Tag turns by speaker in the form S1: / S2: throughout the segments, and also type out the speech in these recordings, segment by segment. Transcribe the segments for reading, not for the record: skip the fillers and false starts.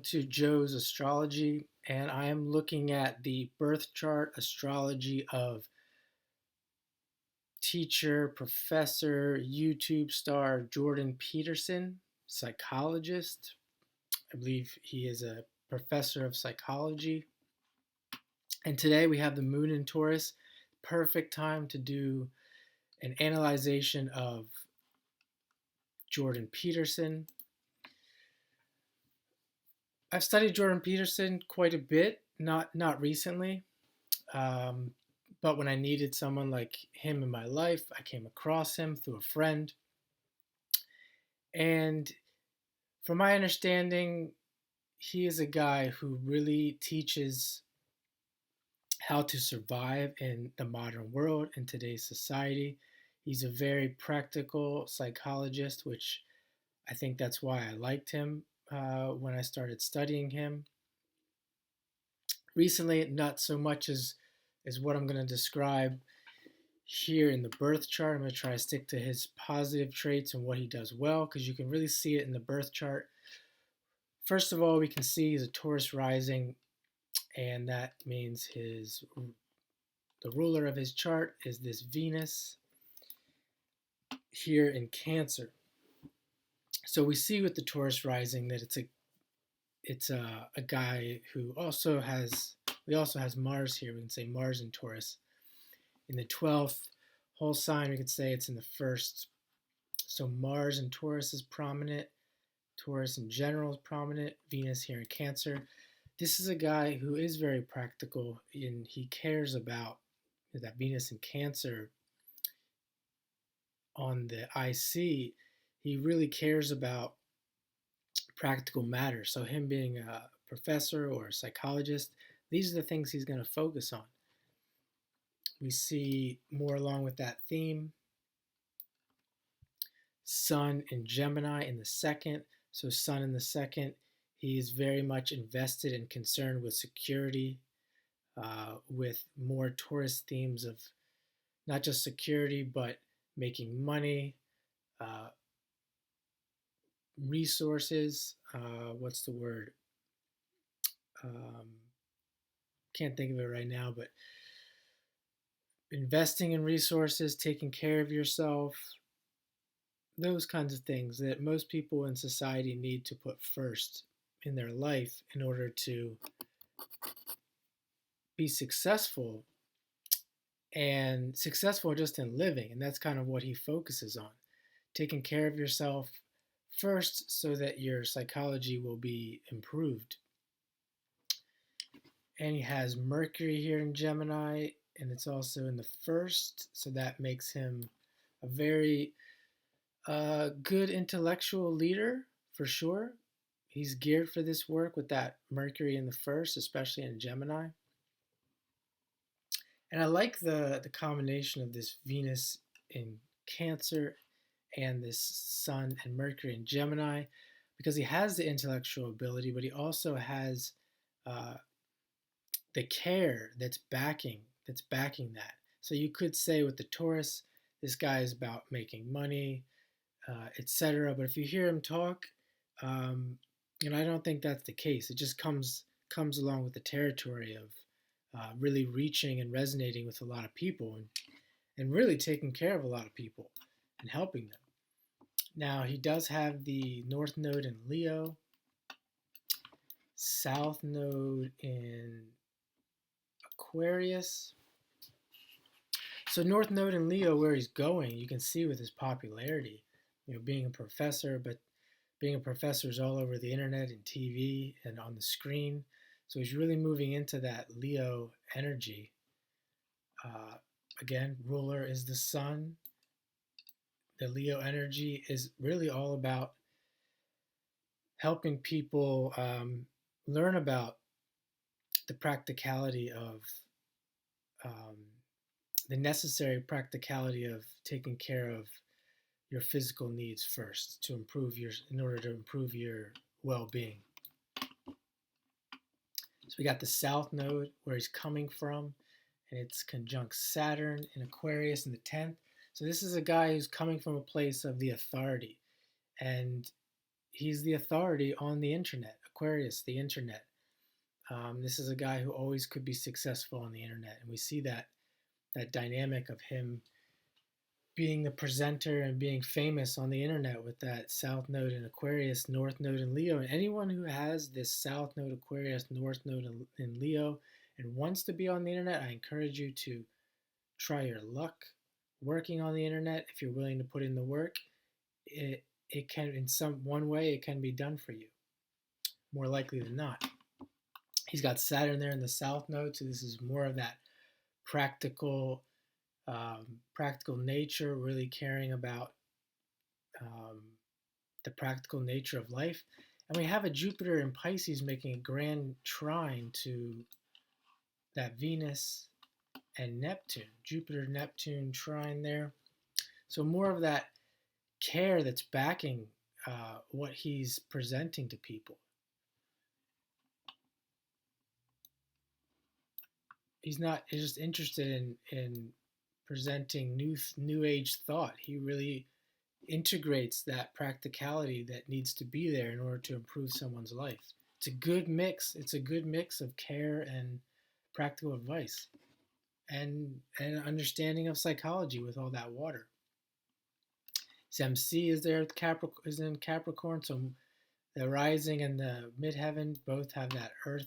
S1: To Joe's Astrology, and I am looking at the birth chart astrology of teacher, professor, YouTube star Jordan Peterson, psychologist. I believe he is a professor of psychology. And today we have the moon in Taurus. Perfect time to do an analyzation of Jordan Peterson. I've studied Jordan Peterson quite a bit, not recently. Um, but when I needed someone like him in my life, I came across him through a friend. And from my understanding, he is a guy who really teaches how to survive in the modern world, in today's society. He's a very practical psychologist, which I think that's why I liked him when I started studying him. Recently, not so much as what I'm going to describe here in the birth chart. I'm going to try to stick to his positive traits and what he does well, because you can really see it in the birth chart. First of all, we can see he's a Taurus rising, and that means the ruler of his chart is this Venus here in Cancer. So we see with the Taurus rising that it's a guy who also has Mars here. We can say Mars in Taurus. In the 12th whole sign, we could say it's in the first. So Mars in Taurus is prominent. Taurus in general is prominent. Venus here in Cancer. This is a guy who is very practical, and he cares about that Venus in Cancer on the IC. He really cares about practical matters. So him being a professor or a psychologist, these are the things he's going to focus on. We see more along with that theme. Sun in Gemini in the second. So Sun in the second, he is very much invested and concerned with security, with more Taurus themes of not just security, but making money, uh, resources. What's the word? Um, can't think of it right now, but investing in resources, taking care of yourself, those kinds of things that most people in society need to put first in their life in order to be successful, and successful just in living. And that's kind of what he focuses on, taking care of yourself first so that your psychology will be improved. And he has Mercury here in Gemini, and it's also in the first, so that makes him a very good intellectual leader for sure. He's geared for this work with that Mercury in the first, especially in Gemini. And I like the combination of this Venus in Cancer and this Sun and Mercury in Gemini, because he has the intellectual ability, but he also has uh, the care that's backing that. So you could say with the Taurus, this guy is about making money, etc. But if you hear him talk, um, I don't think that's the case. It just comes along with the territory of really reaching and resonating with a lot of people, and really taking care of a lot of people and helping them. Now he does have the North Node in Leo, South Node in Aquarius. So North Node in Leo, where he's going, you can see with his popularity, being a professor, but being a professor is all over the internet and TV and on the screen. So he's really moving into that Leo energy. Again, ruler is the sun. The Leo energy is really all about helping people learn about the practicality of um, the necessary practicality of taking care of your physical needs first in order to improve your well-being. So we got the South Node where he's coming from, and it's conjunct Saturn in Aquarius in the 10th. So this is a guy who's coming from a place of the authority, and he's the authority on the internet, Aquarius, the internet. This is a guy who always could be successful on the internet, and we see that dynamic of him being the presenter and being famous on the internet with that South Node in Aquarius, North Node in Leo. And anyone who has this South Node Aquarius, North Node in Leo, and wants to be on the internet, I encourage you to try your luck working on the internet. If you're willing to put in the work, it can, in some one way, it can be done for you, more likely than not. He's got Saturn there in the South Node, so this is more of that practical nature, really caring about the practical nature of life. And we have a Jupiter in Pisces making a grand trine to that Venus and Neptune. Jupiter-Neptune trine there. So more of that care that's backing what he's presenting to people. He's not just interested in presenting new age thought. He really integrates that practicality that needs to be there in order to improve someone's life. It's a good mix. It's a good mix of care and practical advice, and an understanding of psychology with all that water. His MC is there. Is in Capricorn, so the rising and the midheaven both have that earth,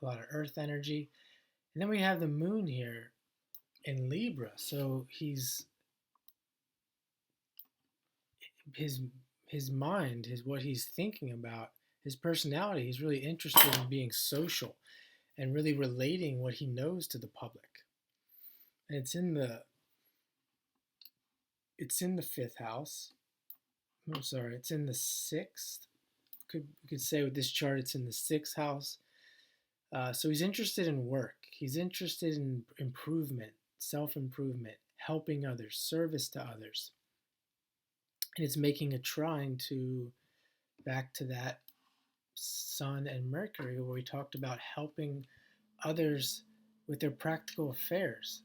S1: a lot of earth energy. And then we have the moon here in Libra. So his mind, what he's thinking about, his personality, he's really interested in being social and really relating what he knows to the public. And it's in the fifth house. I'm sorry, it's in the sixth. We could say with this chart, it's in the sixth house. So he's interested in work. He's interested in improvement, self-improvement, helping others, service to others. And it's making a trine back to that Sun and Mercury, where we talked about helping others with their practical affairs.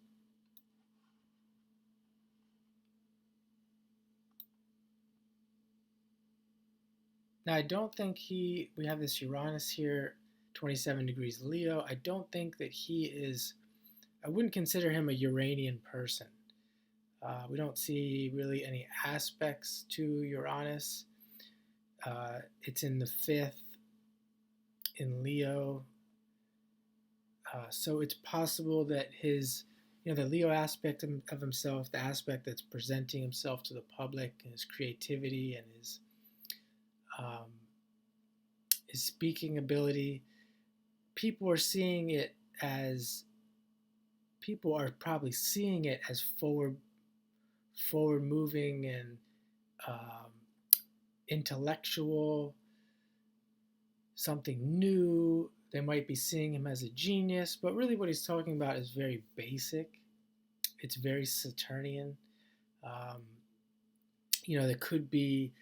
S1: Now, I don't think we have this Uranus here, 27 degrees Leo. I don't think that I wouldn't consider him a Uranian person. We don't see really any aspects to Uranus. It's in the fifth in Leo. So it's possible that the Leo aspect of himself, the aspect that's presenting himself to the public, and his creativity and his speaking ability, people are probably seeing it as forward moving and intellectual, something new. They might be seeing him as a genius, but really what he's talking about is very basic. It's very Saturnian. There could be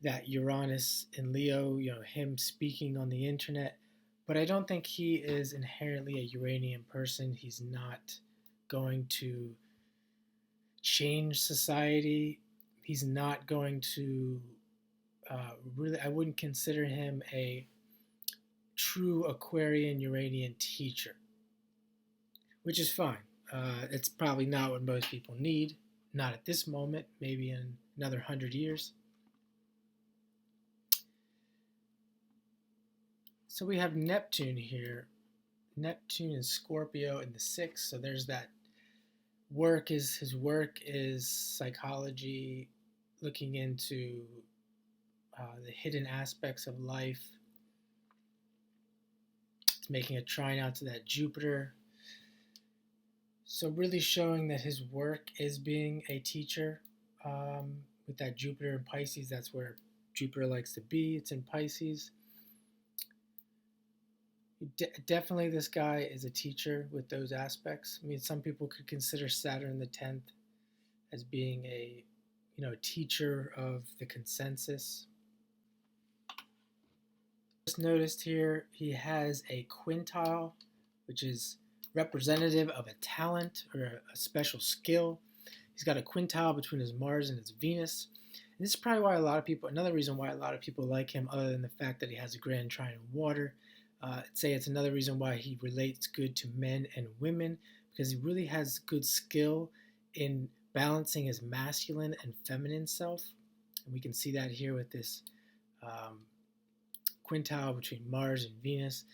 S1: that Uranus in Leo, him speaking on the internet, but I don't think he is inherently a Uranian person. He's not going to change society. He's not going to I wouldn't consider him a true Aquarian Uranian teacher, which is fine. It's probably not what most people need, not at this moment, maybe in another 100 years. So we have Neptune here. Neptune and Scorpio in the sixth. So there's that his work is psychology, looking into the hidden aspects of life. It's making a trine out to that Jupiter. So really showing that his work is being a teacher. With that Jupiter in Pisces, that's where Jupiter likes to be. It's in Pisces. Definitely this guy is a teacher with those aspects. I mean, some people could consider Saturn the 10th as being a teacher of the consensus. Just noticed here he has a quintile, which is representative of a talent or a special skill. He's got a quintile between his Mars and his Venus, And this is probably why another reason why a lot of people like him, other than the fact that he has a grand trine in water. I'd say it's another reason why he relates good to men and women, because he really has good skill in balancing his masculine and feminine self. And we can see that here with this um, quintile between Mars and Venus.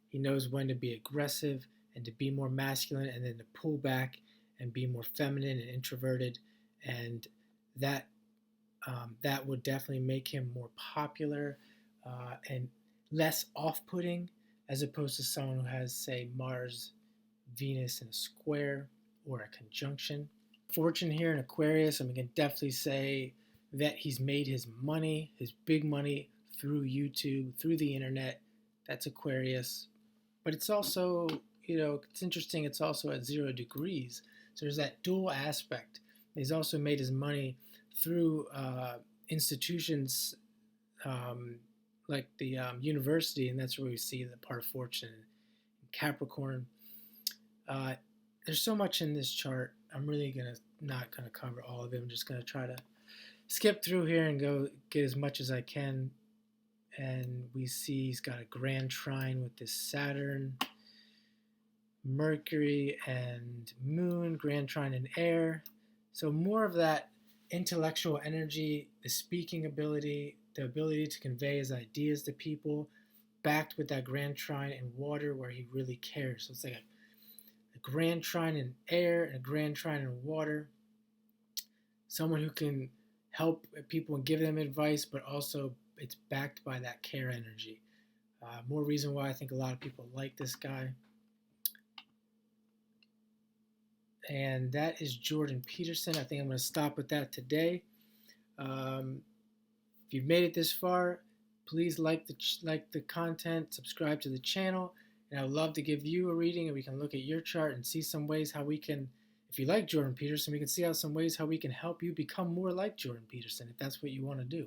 S1: He knows when to be aggressive and to be more masculine, and then to pull back and be more feminine and introverted. And that that would definitely make him more popular and less off-putting, as opposed to someone who has, say, Mars, Venus in a square or a conjunction. Fortune here in Aquarius, we can definitely say that he's made his money, his big money, through YouTube, through the internet. That's Aquarius. But it's also, it's interesting, it's also at 0 degrees. So there's that dual aspect. He's also made his money through institutions like the university, and that's where we see the part of fortune in Capricorn. There's so much in this chart. I'm really not gonna cover all of it. I'm just gonna try to skip through here and go get as much as I can. And we see he's got a grand trine with this Saturn, Mercury, and Moon, grand trine in air. So more of that intellectual energy, the speaking ability, the ability to convey his ideas to people, backed with that grand trine in water where he really cares. So it's like a grand trine in air and a grand trine in water. Someone who can help people and give them advice, but also it's backed by that care energy. More reason why I think a lot of people like this guy. And that is Jordan Peterson. I think I'm going to stop with that today. If you've made it this far, please like the content, subscribe to the channel, and I would love to give you a reading, and we can look at your chart and see some ways how we can, if you like Jordan Peterson, we can see some ways how we can help you become more like Jordan Peterson, if that's what you want to do.